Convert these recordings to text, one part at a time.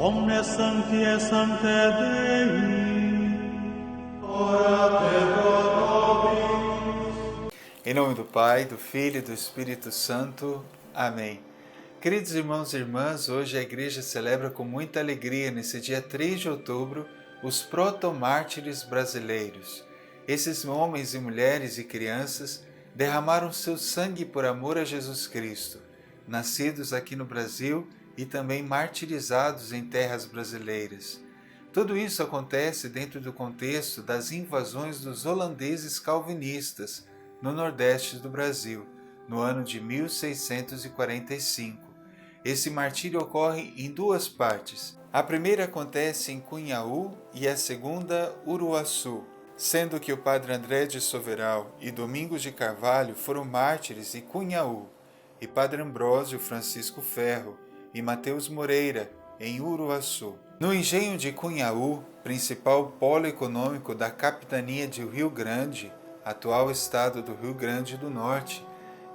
Omnes sancti sancte Dei, ora et pro nobis. Em nome do Pai, do Filho e do Espírito Santo. Amém. Queridos irmãos e irmãs, hoje a Igreja celebra com muita alegria, nesse dia 3 de outubro, os protomártires brasileiros. Esses homens e mulheres e crianças derramaram seu sangue por amor a Jesus Cristo, nascidos aqui no Brasil e também martirizados em terras brasileiras. Tudo isso acontece dentro do contexto das invasões dos holandeses calvinistas no nordeste do Brasil, no ano de 1645. Esse martírio ocorre em duas partes. A primeira acontece em Cunhaú e a segunda, Uruaçu, sendo que o padre André de Soveral e Domingos de Carvalho foram mártires em Cunhaú, e padre Ambrósio Francisco Ferro e Mateus Moreira em Uruaçu. No engenho de Cunhaú, principal polo econômico da capitania de Rio Grande, atual estado do Rio Grande do Norte,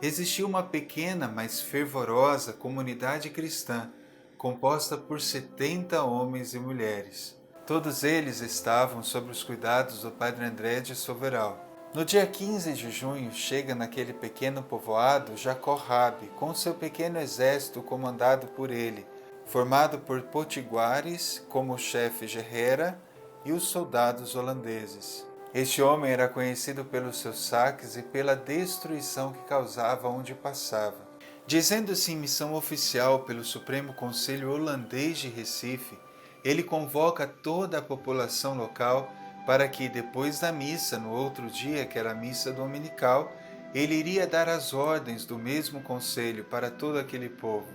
existia uma pequena, mas fervorosa comunidade cristã, composta por 70 homens e mulheres. Todos eles estavam sob os cuidados do padre André de Soveral. No dia 15 de junho, chega naquele pequeno povoado Jacó Rabi, com seu pequeno exército comandado por ele, formado por potiguares, como o chefe Guerrera, e os soldados holandeses. Este homem era conhecido pelos seus saques e pela destruição que causava onde passava. Dizendo-se em missão oficial pelo Supremo Conselho Holandês de Recife, ele convoca toda a população local para que, depois da missa, no outro dia, que era a missa dominical, ele iria dar as ordens do mesmo conselho para todo aquele povo.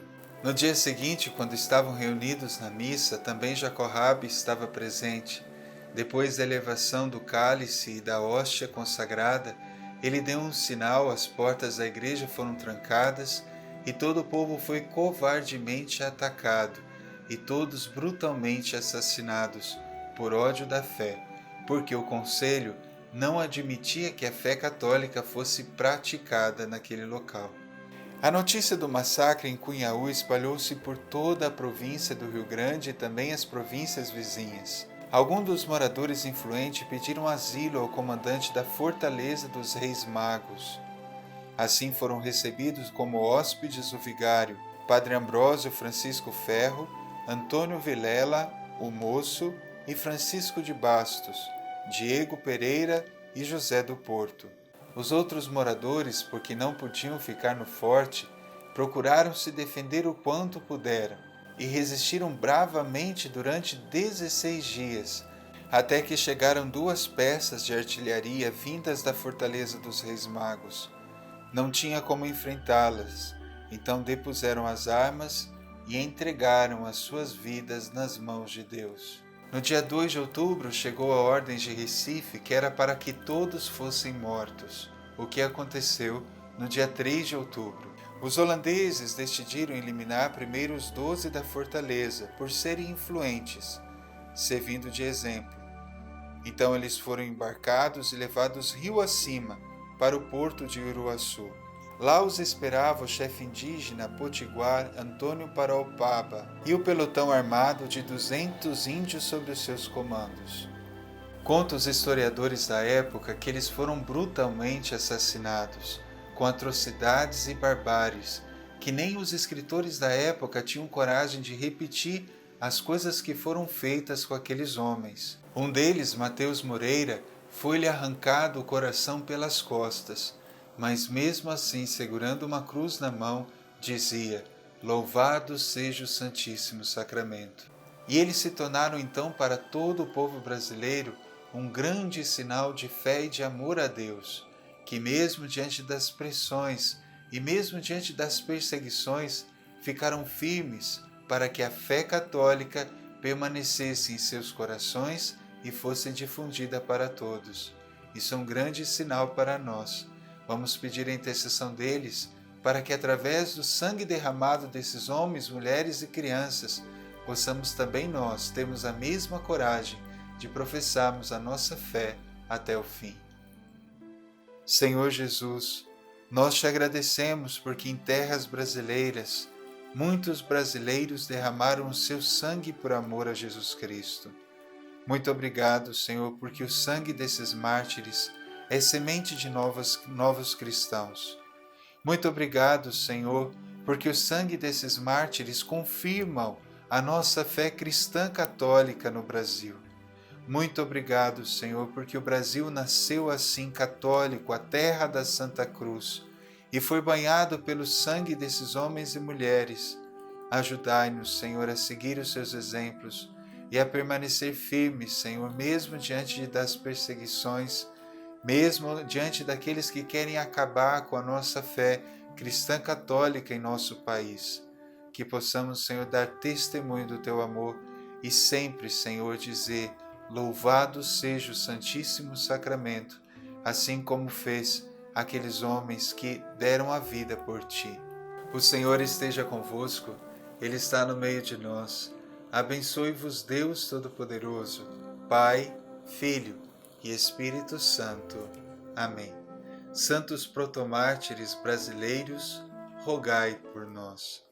No dia seguinte, quando estavam reunidos na missa, também Jacó Rabi estava presente. Depois da elevação do cálice e da hóstia consagrada, ele deu um sinal, as portas da igreja foram trancadas e todo o povo foi covardemente atacado e todos brutalmente assassinados por ódio da fé, porque o conselho não admitia que a fé católica fosse praticada naquele local. A notícia do massacre em Cunhaú espalhou-se por toda a província do Rio Grande e também as províncias vizinhas. Alguns dos moradores influentes pediram asilo ao comandante da Fortaleza dos Reis Magos. Assim foram recebidos como hóspedes o vigário, padre Ambrósio Francisco Ferro, Antônio Vilela, o Moço, e Francisco de Bastos, Diego Pereira e José do Porto. Os outros moradores, porque não podiam ficar no forte, procuraram se defender o quanto puderam e resistiram bravamente durante 16 dias, até que chegaram 2 peças de artilharia vindas da Fortaleza dos Reis Magos. Não tinha como enfrentá-las, então depuseram as armas e entregaram as suas vidas nas mãos de Deus. No dia 2 de outubro chegou a ordem de Recife, que era para que todos fossem mortos, o que aconteceu no dia 3 de outubro. Os holandeses decidiram eliminar primeiro os 12 da fortaleza, por serem influentes, servindo de exemplo. Então eles foram embarcados e levados rio acima, para o porto de Uruaçu. Lá os esperava o chefe indígena potiguar Antônio Paraopaba e o pelotão armado de 200 índios sob os seus comandos. Contam os historiadores da época que eles foram brutalmente assassinados, com atrocidades e barbáries, que nem os escritores da época tinham coragem de repetir as coisas que foram feitas com aqueles homens. Um deles, Mateus Moreira, foi-lhe arrancado o coração pelas costas, mas mesmo assim, segurando uma cruz na mão, dizia: "Louvado seja o Santíssimo Sacramento". E eles se tornaram então para todo o povo brasileiro um grande sinal de fé e de amor a Deus, que mesmo diante das pressões e mesmo diante das perseguições, ficaram firmes para que a fé católica permanecesse em seus corações e fosse difundida para todos. Isso é um grande sinal para nós. Vamos pedir a intercessão deles para que, através do sangue derramado desses homens, mulheres e crianças, possamos também nós termos a mesma coragem de professarmos a nossa fé até o fim. Senhor Jesus, nós te agradecemos porque em terras brasileiras muitos brasileiros derramaram o seu sangue por amor a Jesus Cristo. Muito obrigado, Senhor, porque o sangue desses mártires é semente de novos cristãos. Muito obrigado, Senhor, porque o sangue desses mártires confirmam a nossa fé cristã católica no Brasil. Muito obrigado, Senhor, porque o Brasil nasceu assim católico, a terra da Santa Cruz, e foi banhado pelo sangue desses homens e mulheres. Ajudai-nos, Senhor, a seguir os seus exemplos e a permanecer firmes, Senhor, mesmo diante das perseguições, mesmo diante daqueles que querem acabar com a nossa fé cristã católica em nosso país. Que possamos, Senhor, dar testemunho do Teu amor e sempre, Senhor, dizer: louvado seja o Santíssimo Sacramento, assim como fez aqueles homens que deram a vida por Ti. O Senhor esteja convosco, Ele está no meio de nós. Abençoe-vos Deus Todo-Poderoso, Pai, Filho e Espírito Santo. Amém. Santos protomártires brasileiros, rogai por nós.